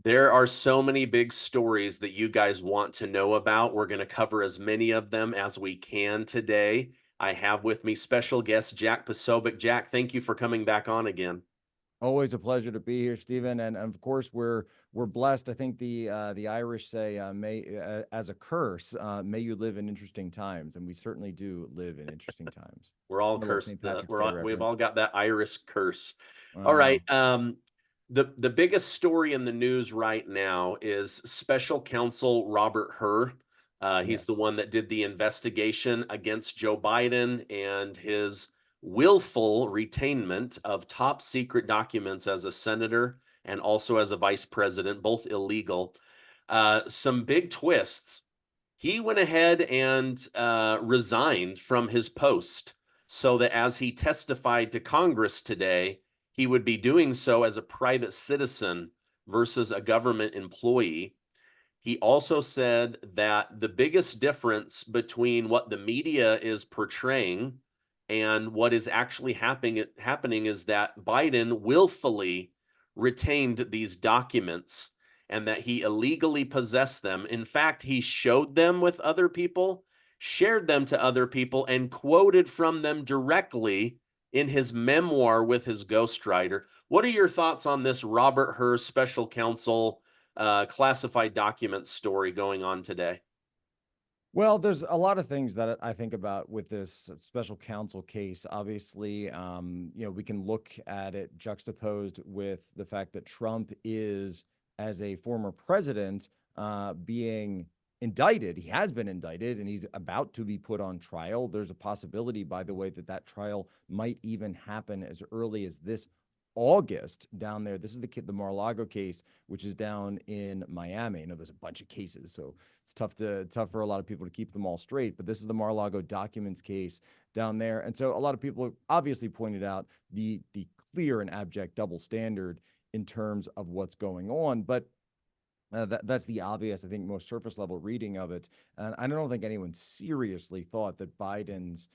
There are so many big stories that you guys want to know about. We're going to cover as many of them as we can today. I have with me special guest Jack Posobiec. Jack, thank you for coming back on again. Always a pleasure to be here, Stephen. And of course, we're blessed. I think the Irish say, "May as a curse, may you live in interesting times," and we certainly do live in interesting times. We're all A little cursed. St. Patrick's We're Day we've all reference. got that Irish curse. All right. Wow. The biggest story in the news right now is Special Counsel Robert Hur. He's the Yes. one that did the investigation against Joe Biden and his willful retainment of top secret documents as a senator and also as a vice president, both illegal. Some big twists. He went ahead and resigned from his post so that as he testified to Congress today, he would be doing so as a private citizen versus a government employee. He also said that the biggest difference between what the media is portraying and what is actually happening is that Biden willfully retained these documents and that he illegally possessed them. In fact, he showed them with other people, shared them to other people, and quoted from them directly in his memoir with his ghostwriter. What are your thoughts on this Robert Hur special counsel classified documents story going on today? Well, there's a lot of things that I think about with this special counsel case. Obviously, we can look at it juxtaposed with the fact that Trump is, as a former president, being indicted. He has been indicted and he's about to be put on trial. There's a possibility, by the way, that that trial might even happen as early as this August down there. This is the Mar-a-Lago case, which is down in Miami. I know there's a bunch of cases, so it's tough for a lot of people to keep them all straight. But this is the Mar-a-Lago documents case down there, and so a lot of people obviously pointed out the clear and abject double standard in terms of what's going on. But that's the obvious, I think, most surface level reading of it. And I don't think anyone seriously thought that Biden's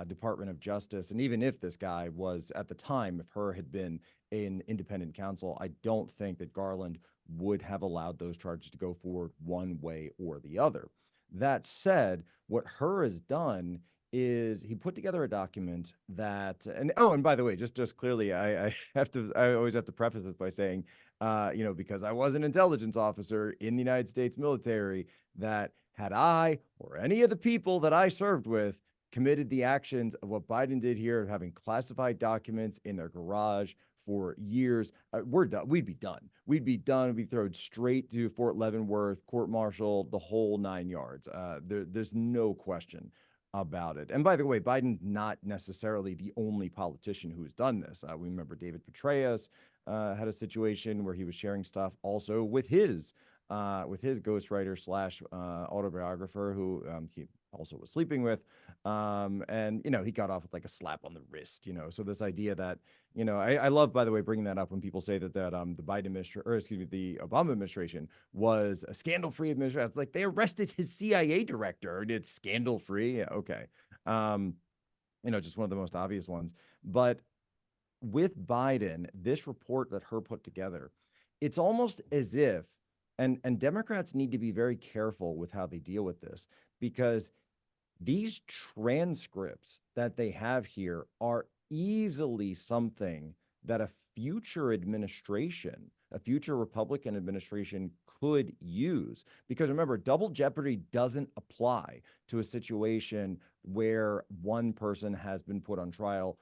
Department of Justice, and even if this guy was at the time, if Hur had been an independent counsel, I don't think that Garland would have allowed those charges to go forward one way or the other. That said, what Hur has done is he put together a document that, and oh, and by the way, just clearly, I always have to preface this by saying because I was an intelligence officer in the United States military, that had I or any of the people that I served with committed the actions of what Biden did here, of having classified documents in their garage for years, we're done. We'd be done. We'd be done. We'd be thrown straight to Fort Leavenworth, court martial, the whole 9 yards. There's no question about it. And by the way, Biden not necessarily the only politician who has done this. We remember David Petraeus had a situation where he was sharing stuff also with his ghostwriter slash autobiographer, who he also was sleeping with. And he got off with like a slap on the wrist. So this idea that I love, by the way, bringing that up when people say that the Biden administration, or excuse me, the Obama administration was a scandal-free administration. It's like they arrested his CIA director, and it's scandal-free. Yeah, okay. Just one of the most obvious ones. But with Biden, this report that Her put together, it's almost as if, and Democrats need to be very careful with how they deal with this, because these transcripts that they have here are easily something that a future administration, a future Republican administration could use. Because remember, double jeopardy doesn't apply to a situation where one person has been put on trial,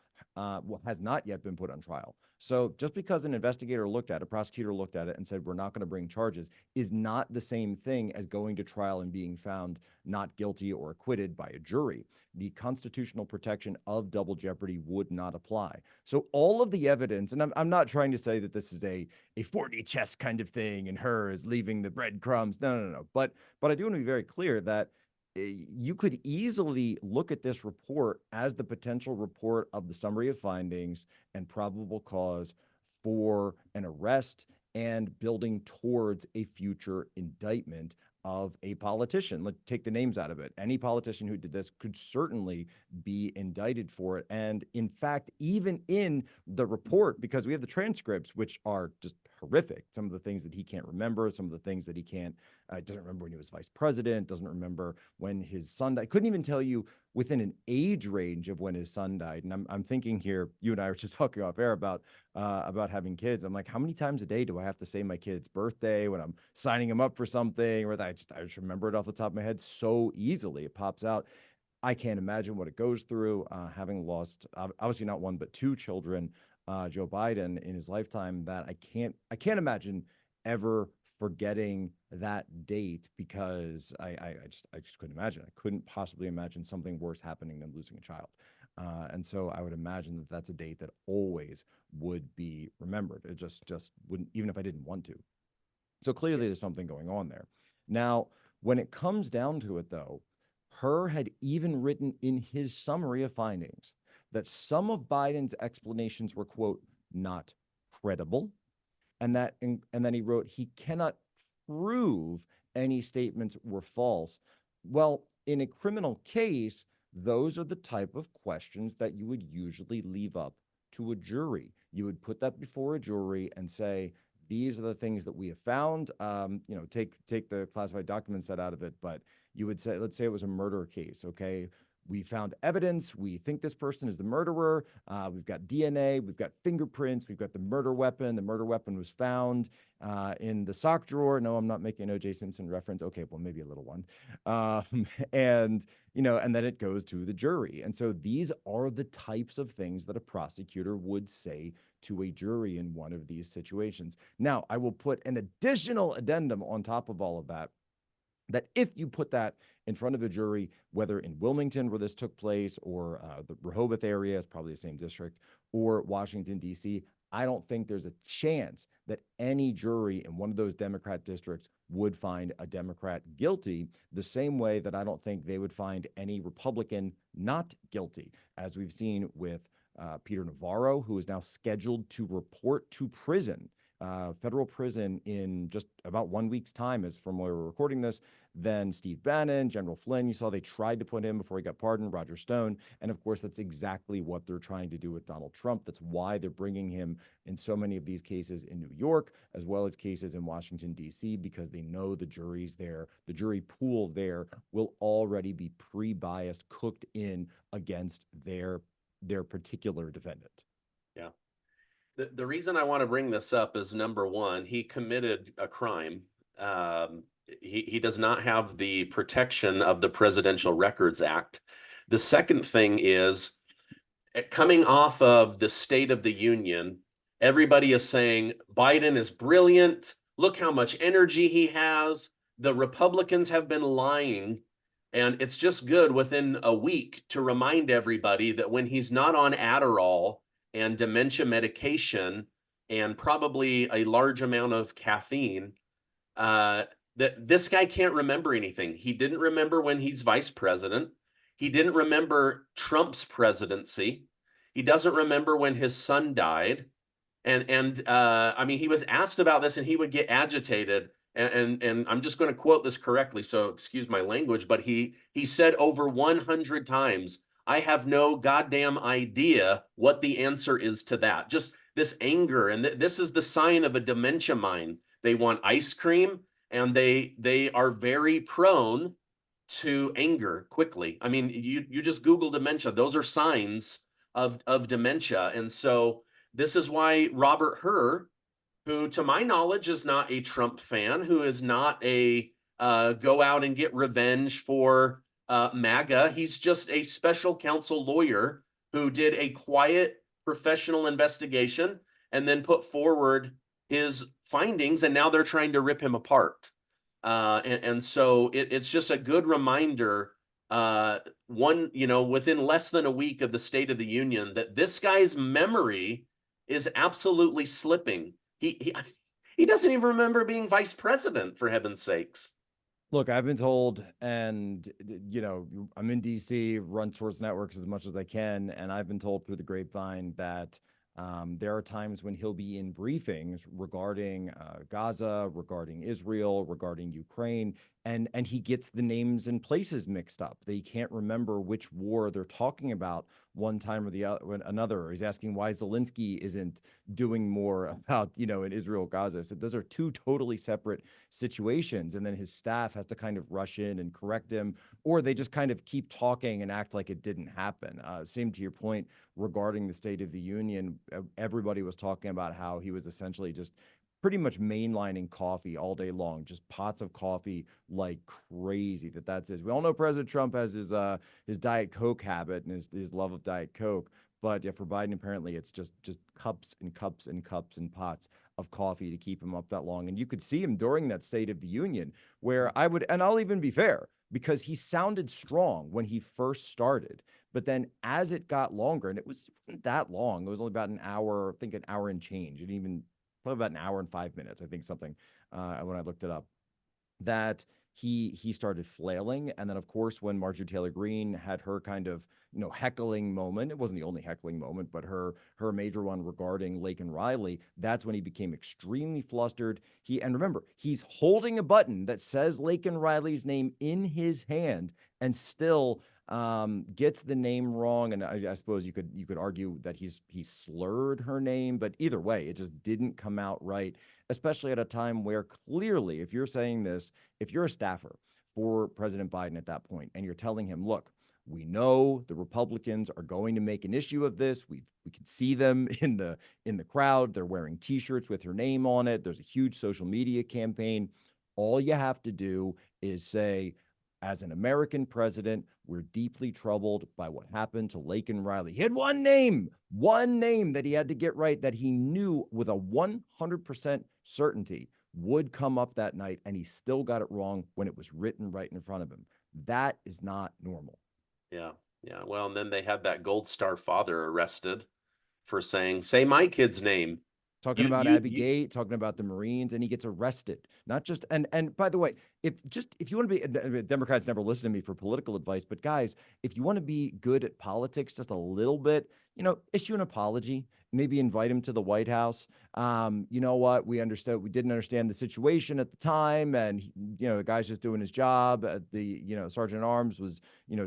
has not yet been put on trial. So just because an investigator looked at it, a prosecutor looked at it and said, we're not going to bring charges, is not the same thing as going to trial and being found not guilty or acquitted by a jury. The constitutional protection of double jeopardy would not apply. So all of the evidence, and I'm not trying to say that this is a 4D chess kind of thing and Her is leaving the breadcrumbs. No. But I do want to be very clear that you could easily look at this report as the potential report of the summary of findings and probable cause for an arrest and building towards a future indictment of a politician. Let's take the names out of it. Any politician who did this could certainly be indicted for it. And in fact, even in the report, because we have the transcripts, which are just horrific. Some of the things that he can't remember, some of the things that he can't, doesn't remember when he was vice president, doesn't remember when his son died. Couldn't even tell you within an age range of when his son died. And I'm thinking here, you and I were just talking off air about having kids. I'm like, how many times a day do I have to say my kid's birthday when I'm signing him up for something? Or that I just remember it off the top of my head so easily. It pops out. I can't imagine what it goes through, having lost obviously not one but two children, Joe Biden in his lifetime. That I can't imagine ever forgetting that date, because I just couldn't imagine. I couldn't possibly imagine something worse happening than losing a child. And so I would imagine that that's a date that always would be remembered. It just wouldn't, even if I didn't want to. So clearly there's something going on there. Now, when it comes down to it, though, Herr had even written in his summary of findings that some of Biden's explanations were, quote, not credible, and then he wrote he cannot prove any statements were false. Well, in a criminal case, those are the type of questions that you would usually leave up to a jury. You would put that before a jury and say, these are the things that we have found. Take the classified documents set out of it, but you would say, let's say it was a murder case. Okay, we found evidence. We think this person is the murderer. We've got DNA. We've got fingerprints. We've got the murder weapon. The murder weapon was found in the sock drawer. No, I'm not making an O.J. Simpson reference. Okay, well, maybe a little one. And then it goes to the jury. And so these are the types of things that a prosecutor would say to a jury in one of these situations. Now, I will put an additional addendum on top of all of that, that if you put that in front of a jury, whether in Wilmington, where this took place, or the Rehoboth area, it's probably the same district, or Washington, D.C., I don't think there's a chance that any jury in one of those Democrat districts would find a Democrat guilty, the same way that I don't think they would find any Republican not guilty, as we've seen with Peter Navarro, who is now scheduled to report to prison, federal prison, in just about 1 week's time, as from where we're recording this. Then Steve Bannon, General Flynn, you saw they tried to put him before he got pardoned, Roger Stone. And of course, that's exactly what they're trying to do with Donald Trump. That's why they're bringing him in so many of these cases in New York, as well as cases in Washington, D.C., because they know the juries there, the jury pool there, will already be pre-biased, cooked in against their particular defendant. Yeah. The reason I want to bring this up is, number one, he committed a crime. He does not have the protection of the Presidential Records Act. The second thing is, coming off of the State of the Union, everybody is saying Biden is brilliant. Look how much energy he has. The Republicans have been lying. And it's just good within a week to remind everybody that when he's not on Adderall and dementia medication and probably a large amount of caffeine, that this guy can't remember anything. He didn't remember when he's vice president. He didn't remember Trump's presidency. He doesn't remember when his son died. And I mean, he was asked about this and he would get agitated. And I'm just going to quote this correctly, so excuse my language, but he said over 100 times, I have no goddamn idea what the answer is to that. Just this anger, and this is the sign of a dementia mind. They want ice cream, and they are very prone to anger quickly. I mean, you just Google dementia; those are signs of dementia. And so this is why Robert Hur, who to my knowledge is not a Trump fan, who is not a go out and get revenge for MAGA. He's just a special counsel lawyer who did a quiet professional investigation and then put forward his findings, and now they're trying to rip him apart. And so it's just a good reminder, within less than a week of the State of the Union, that this guy's memory is absolutely slipping. He doesn't even remember being vice president, for heaven's sakes. Look, I've been told, and I'm in DC, run source networks as much as I can, and I've been told through the grapevine that there are times when he'll be in briefings regarding Gaza, regarding Israel, regarding Ukraine, and he gets the names and places mixed up. They can't remember which war they're talking about one time or the other, another. Or he's asking why Zelensky isn't doing more about, in Israel, Gaza. So those are two totally separate situations. And then his staff has to kind of rush in and correct him, or they just kind of keep talking and act like it didn't happen. Same to your point regarding the State of the Union. Everybody was talking about how he was essentially just pretty much mainlining coffee all day long, just pots of coffee like crazy. That's his. We all know President Trump has his Diet Coke habit and his love of Diet Coke. But yeah, for Biden, apparently it's just cups and cups and cups and pots of coffee to keep him up that long. And you could see him during that State of the Union, where and I'll even be fair, because he sounded strong when he first started. But then as it got longer, and wasn't that long, it was only about an hour, I think an hour and change, and even probably about an hour and 5 minutes, I think something, when I looked it up, that he started flailing. And then, of course, when Marjorie Taylor Greene had her kind of, heckling moment, it wasn't the only heckling moment, but her major one regarding Laken Riley, that's when he became extremely flustered. And remember, he's holding a button that says Laken Riley's name in his hand and still gets the name wrong. And I suppose you could argue that he slurred her name, but either way, it just didn't come out right, especially at a time where clearly, if you're saying this, if you're a staffer for President Biden at that point, and you're telling him, look, we know the Republicans are going to make an issue of this. We can see them in the crowd. They're wearing T-shirts with her name on it. There's a huge social media campaign. All you have to do is say, as an American president, we're deeply troubled by what happened to Laken Riley. He had one name that he had to get right, that he knew with a 100% certainty would come up that night, and he still got it wrong when it was written right in front of him. That is not normal. Yeah. Yeah. Well, and then they had that Gold Star father arrested for saying, say my kid's name. Talking You, about you, Abby you, Gate, talking about the Marines, and he gets arrested. Not just and by the way, if you want to be, Democrats never listen to me for political advice, but guys, if you want to be good at politics just a little bit, issue an apology, maybe invite him to the White House. You know what? We didn't understand the situation at the time, and the guy's just doing his job. The Sergeant at Arms was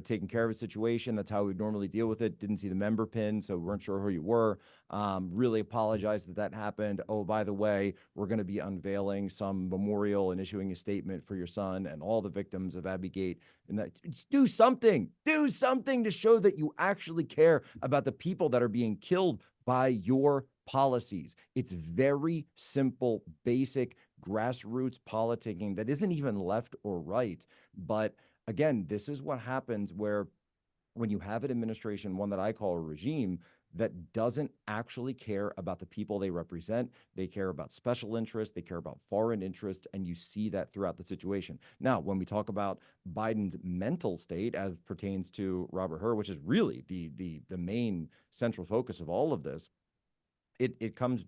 taking care of a situation. That's how we'd normally deal with it. Didn't see the member pin, so we weren't sure who you were. Really apologize that happened. Oh, by the way, we're going to be unveiling some memorial and issuing a statement for your son and all the victims of Abbey Gate. And do something to show that you actually care about the people that are being killed by your policies. It's very simple, basic, grassroots politicking that isn't even left or right. But again, this is what happens when you have an administration, one that I call a regime, that doesn't actually care about the people they represent. They care about special interests. They care about foreign interests. And you see that throughout the situation. Now, when we talk about Biden's mental state as pertains to Robert Hur, which is really the main central focus of all of this, it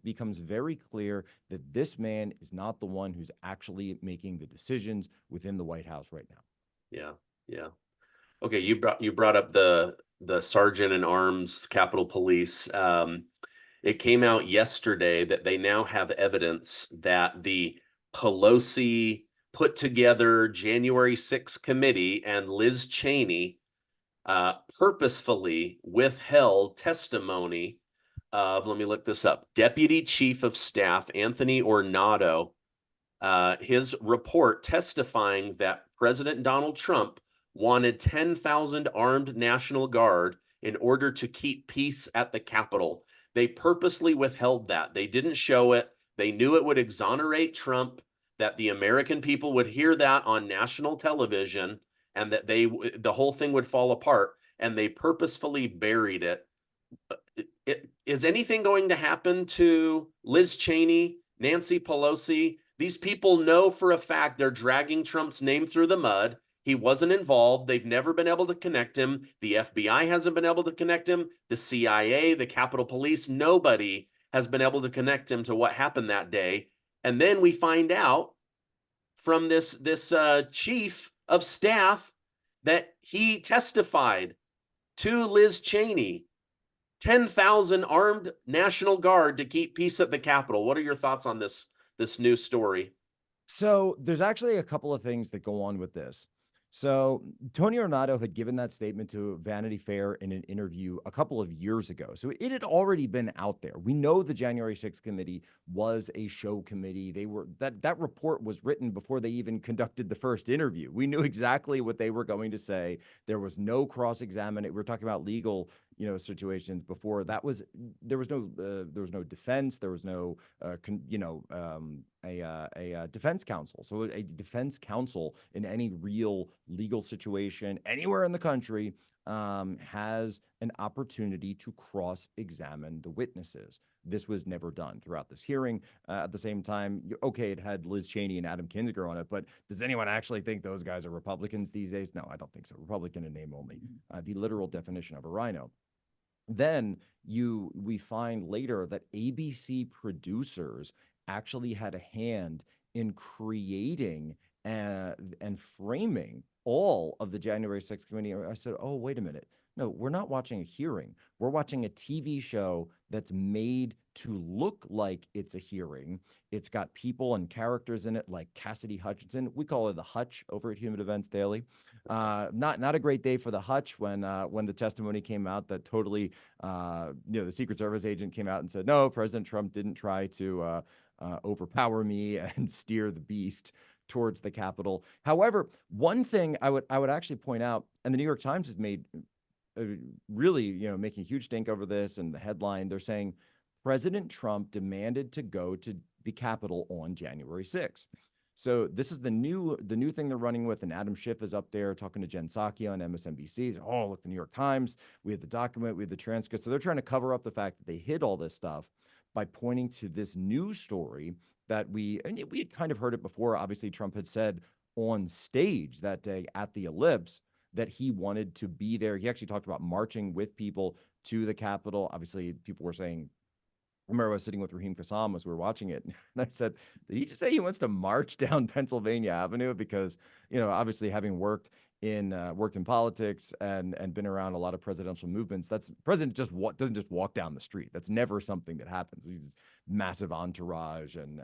becomes very clear that this man is not the one who's actually making the decisions within the White House right now. yeah. Yeah. Okay. You brought up the Sergeant in Arms, Capitol Police. It came out yesterday that they now have evidence that the Pelosi put together January 6th committee and Liz Cheney purposefully withheld testimony of, let me look this up, Deputy Chief of Staff Anthony Ornato, his report testifying that President Donald Trump wanted 10,000 armed National Guard in order to keep peace at the Capitol. They purposely withheld that. They didn't show it. They knew it would exonerate Trump, that the American people would hear that on national television, and that the whole thing would fall apart, and they purposefully buried it. Is anything going to happen to Liz Cheney, Nancy Pelosi? These people know for a fact they're dragging Trump's name through the mud. He wasn't involved. They've never been able to connect him. The FBI hasn't been able to connect him. The CIA, the Capitol Police, nobody has been able to connect him to what happened that day. And then we find out from this chief of staff that he testified to Liz Cheney, 10,000 armed National Guard to keep peace at the Capitol. What are your thoughts on this new story? So there's actually a couple of things that go on with this. So Tony Ornato had given that statement to Vanity Fair in an interview a couple of years ago. So it had already been out there. We know the January 6th committee was a show committee. They were that report was written before they even conducted the first interview. We knew exactly what they were going to say. There was no cross-examination. We were talking about legal, situations before. There was no defense. There was no a defense counsel. So a defense counsel in any real legal situation anywhere in the country has an opportunity to cross-examine the witnesses. This was never done throughout this hearing. At the same time, okay, it had Liz Cheney and Adam Kinzinger on it, but does anyone actually think those guys are Republicans these days? No, I don't think so. Republican in name only. The literal definition of a rhino. Then we find later that ABC producers actually had a hand in creating and framing all of the January 6th committee. I said, oh, wait a minute. No, we're not watching a hearing. We're watching a TV show that's made to look like it's a hearing. It's got people and characters in it like Cassidy Hutchinson. We call her the Hutch over at Human Events Daily. Not a great day for the Hutch when the testimony came out that totally, the Secret Service agent came out and said, no, President Trump didn't try to overpower me and steer the beast towards the Capitol. However, one thing I would actually point out, and the New York Times has made really, making a huge stink over this, and the headline, they're saying President Trump demanded to go to the Capitol on January 6th. So this is the new thing they're running with, and Adam Schiff is up there talking to Jen Psaki on MSNBC. Oh, look, the New York Times, we had the document, we had the transcript. So they're trying to cover up the fact that they hid all this stuff by pointing to this news story that we had kind of heard it before. Obviously, Trump had said on stage that day at the Ellipse that he wanted to be there. He actually talked about marching with people to the Capitol. Obviously, people were saying, I remember I was sitting with Raheem Kassam as we were watching it, and I said, did he just say he wants to march down Pennsylvania Avenue? Because, obviously having worked in politics and been around a lot of presidential movements, president doesn't just walk down the street. That's never something that happens. He's massive entourage and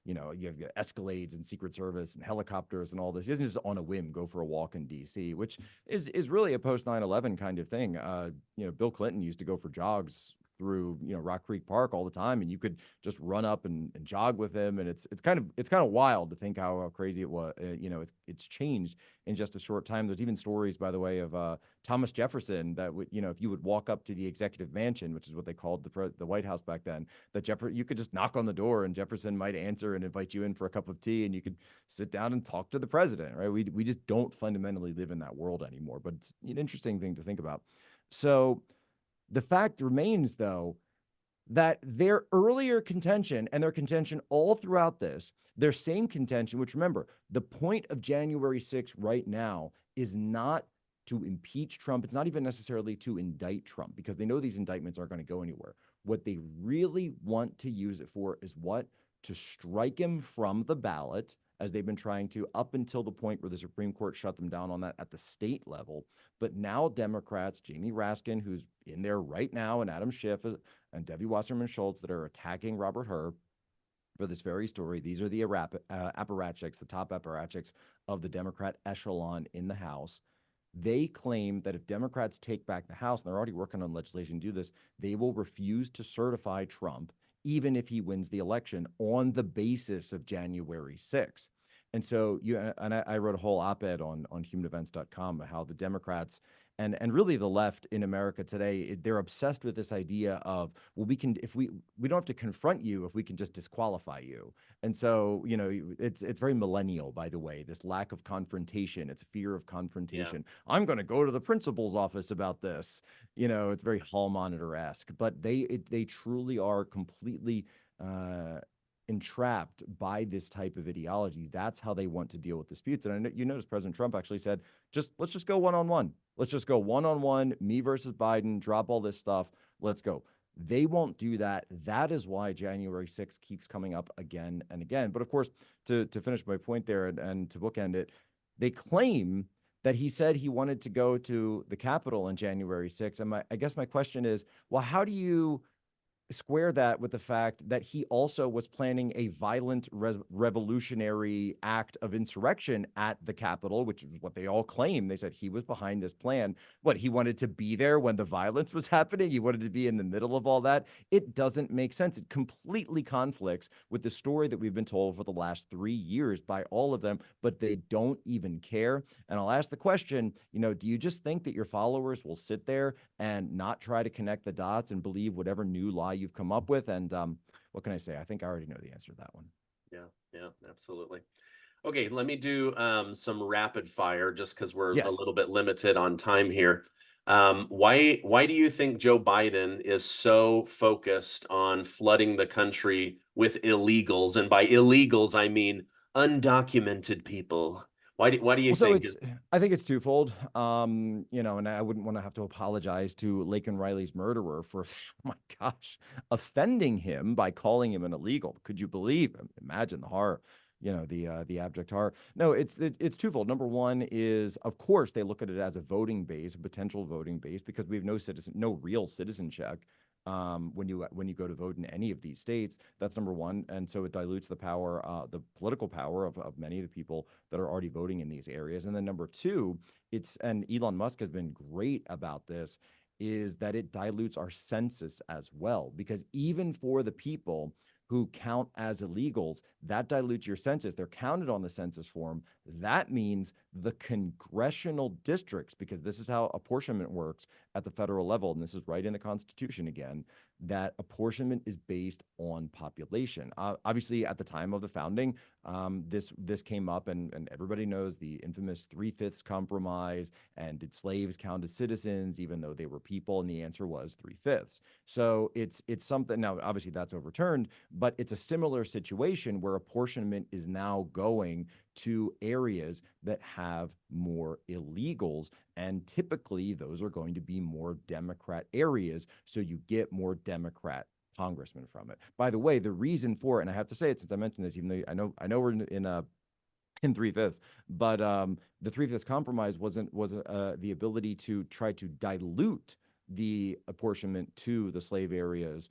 you have Escalades and Secret Service and helicopters and all this. He doesn't just on a whim go for a walk in D.C., which is really a post 9/11 kind of thing. Bill Clinton used to go for jogs through Rock Creek Park all the time, and you could just run up and jog with him, and it's kind of wild to think how crazy it was. It's changed in just a short time. There's even stories, by the way, of Thomas Jefferson that would if you would walk up to the executive mansion, which is what they called the White House back then, that you could just knock on the door and Jefferson might answer and invite you in for a cup of tea, and you could sit down and talk to the president. Right? We just don't fundamentally live in that world anymore, but it's an interesting thing to think about. So the fact remains, though, that their earlier contention and their contention all throughout this, their same contention, which remember, the point of January 6th right now is not to impeach Trump. It's not even necessarily to indict Trump because they know these indictments aren't going to go anywhere. What they really want to use it for is what? To strike him from the ballot, as they've been trying to up until the point where the Supreme Court shut them down on that at the state level. But now Democrats, Jamie Raskin, who's in there right now, and Adam Schiff and Debbie Wasserman Schultz that are attacking Robert Hur for this very story. These are the apparatchiks, the top apparatchiks of the Democrat echelon in the House. They claim that if Democrats take back the House, and they're already working on legislation to do this, they will refuse to certify Trump even if he wins the election on the basis of January 6th. And so I wrote a whole op-ed on humanevents.com how the Democrats and really the left in America today, they're obsessed with this idea of, well, we don't have to confront you if we can just disqualify you. And so, it's very millennial, by the way, this lack of confrontation. It's fear of confrontation. Yeah. I'm going to go to the principal's office about this. It's very hall monitor-esque, but they truly are completely entrapped by this type of ideology. That's how they want to deal with disputes. And I know, notice President Trump actually said, let's just go one-on-one. Let's just go one-on-one, me versus Biden, drop all this stuff. Let's go. They won't do that. That is why January 6th keeps coming up again and again. But of course, to finish my point there and to bookend it, they claim that he said he wanted to go to the Capitol on January 6th. And I guess my question is, well, how do you square that with the fact that he also was planning a violent revolutionary act of insurrection at the Capitol, which is what they all claim. They said he was behind this plan. What, he wanted to be there when the violence was happening? He wanted to be in the middle of all that? It doesn't make sense. It completely conflicts with the story that we've been told for the last 3 years by all of them, but they don't even care. And I'll ask the question, do you just think that your followers will sit there and not try to connect the dots and believe whatever new lie you've come up with? And what can I say? I think I already know the answer to that one. Yeah, absolutely. Okay, let me do some rapid fire just because we're a Yes. little bit limited on time here. Why do you think Joe Biden is so focused on flooding the country with illegals? And by illegals, I mean undocumented people. Why do you Well, so think? I think it's twofold. And I wouldn't want to have to apologize to Laken Riley's murderer for, oh my gosh, offending him by calling him an illegal. Could you believe him? Imagine the horror, the abject horror. No, it's twofold. Number one is, of course, they look at it as a voting base, a potential voting base, because we have no real citizen check. When you go to vote in any of these states. That's number one. And so it dilutes the power, the political power of many of the people that are already voting in these areas. And then number two, and Elon Musk has been great about this, is that it dilutes our census as well. Because even for the people who count as illegals, that dilutes your census. They're counted on the census form. That means the congressional districts, because this is how apportionment works at the federal level, and this is right in the Constitution again, that apportionment is based on population. Obviously, at the time of the founding, this came up, and everybody knows the infamous 3/5 compromise. And did slaves count as citizens, even though they were people? And the answer was 3/5. So it's something. Now, obviously, that's overturned, but it's a similar situation where apportionment is now going to areas that have more illegals. And typically, those are going to be more Democrat areas. So you get more Democrat congressmen from it. By the way, the reason for it, and I have to say it since I mentioned this, even though I know we're in 3/5, but the 3/5 compromise was the ability to try to dilute the apportionment to the slave areas,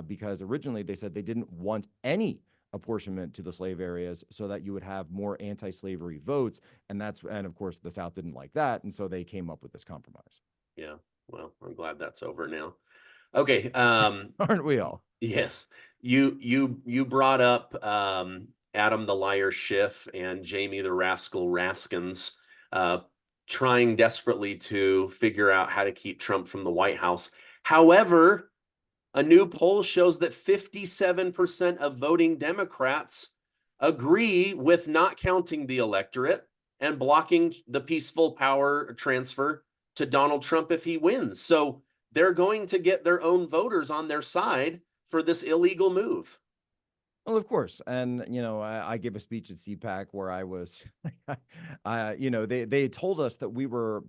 because originally they said they didn't want any apportionment to the slave areas so that you would have more anti-slavery votes. And of course the South didn't like that. And so they came up with this compromise. Yeah, well, I'm glad that's over now. Okay, Aren't we all? yes, you brought up Adam the Liar Schiff and Jamie the Rascal Raskins trying desperately to figure out how to keep Trump from the White House. However, a new poll shows that 57% of voting Democrats agree with not counting the electorate and blocking the peaceful power transfer to Donald Trump if he wins. So they're going to get their own voters on their side for this illegal move. Well, of course. And, I gave a speech at CPAC where I was, they told us that we were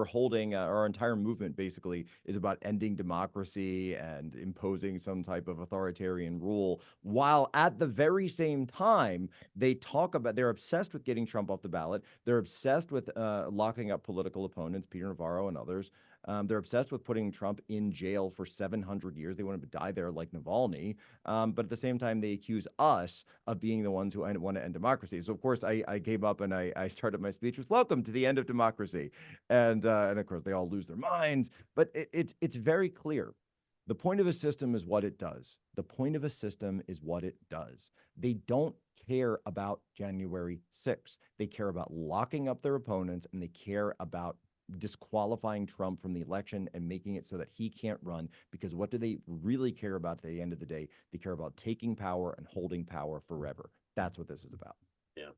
holding our entire movement basically is about ending democracy and imposing some type of authoritarian rule, while at the very same time, they're obsessed with getting Trump off the ballot. They're obsessed with locking up political opponents, Peter Navarro and others. They're obsessed with putting Trump in jail for 700 years. They want him to die there like Navalny. But at the same time, they accuse us of being the ones who want to end democracy. So, of course, I came up and I started my speech with "Welcome to the end of democracy," and of course they all lose their minds. But it's very clear. The point of a system is what it does. The point of a system is what it does. They don't care about January 6th. They care about locking up their opponents, and they care about disqualifying Trump from the election and making it so that he can't run. Because what do they really care about at the end of the day? They care about taking power and holding power forever. That's what this is about. Yeah,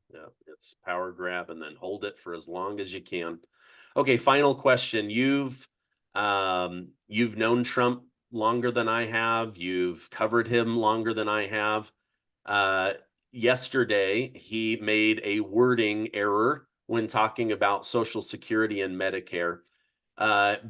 it's power grab and then hold it for as long as you can. Okay, final question. You've known Trump longer than I have. You've covered him longer than I have. Yesterday, he made a wording error when talking about Social Security and Medicare.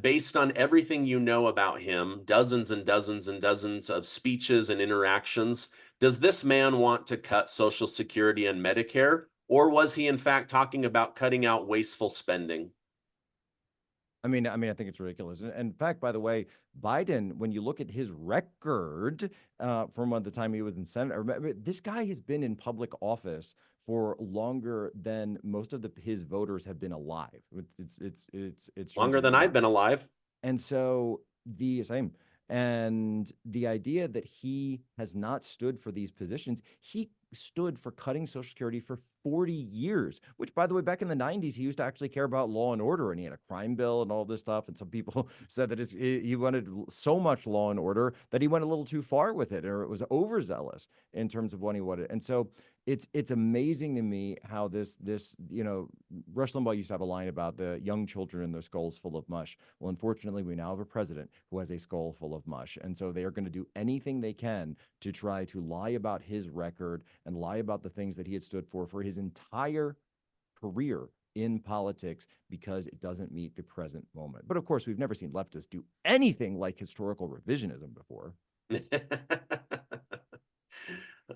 Based on everything you know about him, dozens and dozens and dozens of speeches and interactions, does this man want to cut Social Security and Medicare, or was he in fact talking about cutting out wasteful spending? I think it's ridiculous. And in fact, by the way, Biden, when you look at his record from the time he was in Senate, remember, this guy has been in public office for longer than most of his voters have been alive. It's strange Longer to than think I've about. been alive. And so the same. And the idea that he has not stood for these positions, he stood for cutting Social Security for 40 years, which, by the way, back in the 90s, he used to actually care about law and order, and he had a crime bill and all this stuff. And some people said that he wanted so much law and order that he went a little too far with it, or it was overzealous in terms of what he wanted. And so it's amazing to me how this Rush Limbaugh used to have a line about the young children and their skulls full of mush. Well, unfortunately, we now have a president who has a skull full of mush, and so they are going to do anything they can to try to lie about his record and lie about the things that he had stood for his entire career in politics, because it doesn't meet the present moment. But of course, we've never seen leftists do anything like historical revisionism before.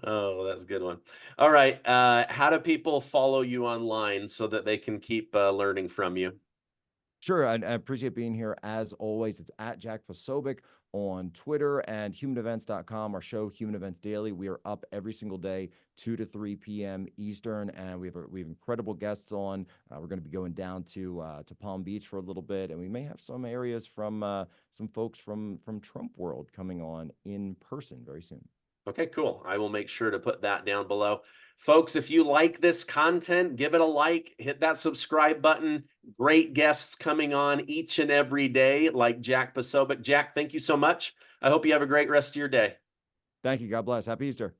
Oh, that's a good one. All right. How do people follow you online so that they can keep learning from you? Sure, I appreciate being here as always. It's at Jack Posobiec on Twitter and humanevents.com, our show Human Events Daily. We are up every single day, 2 to 3 p.m. Eastern, and we have incredible guests on. We're going to be going down to Palm Beach for a little bit, and we may have some areas from some folks from Trump world coming on in person very soon. Okay, cool. I will make sure to put that down below. Folks, if you like this content, give it a like, hit that subscribe button. Great guests coming on each and every day, like Jack Posobiec. Jack, thank you so much. I hope you have a great rest of your day. Thank you. God bless. Happy Easter.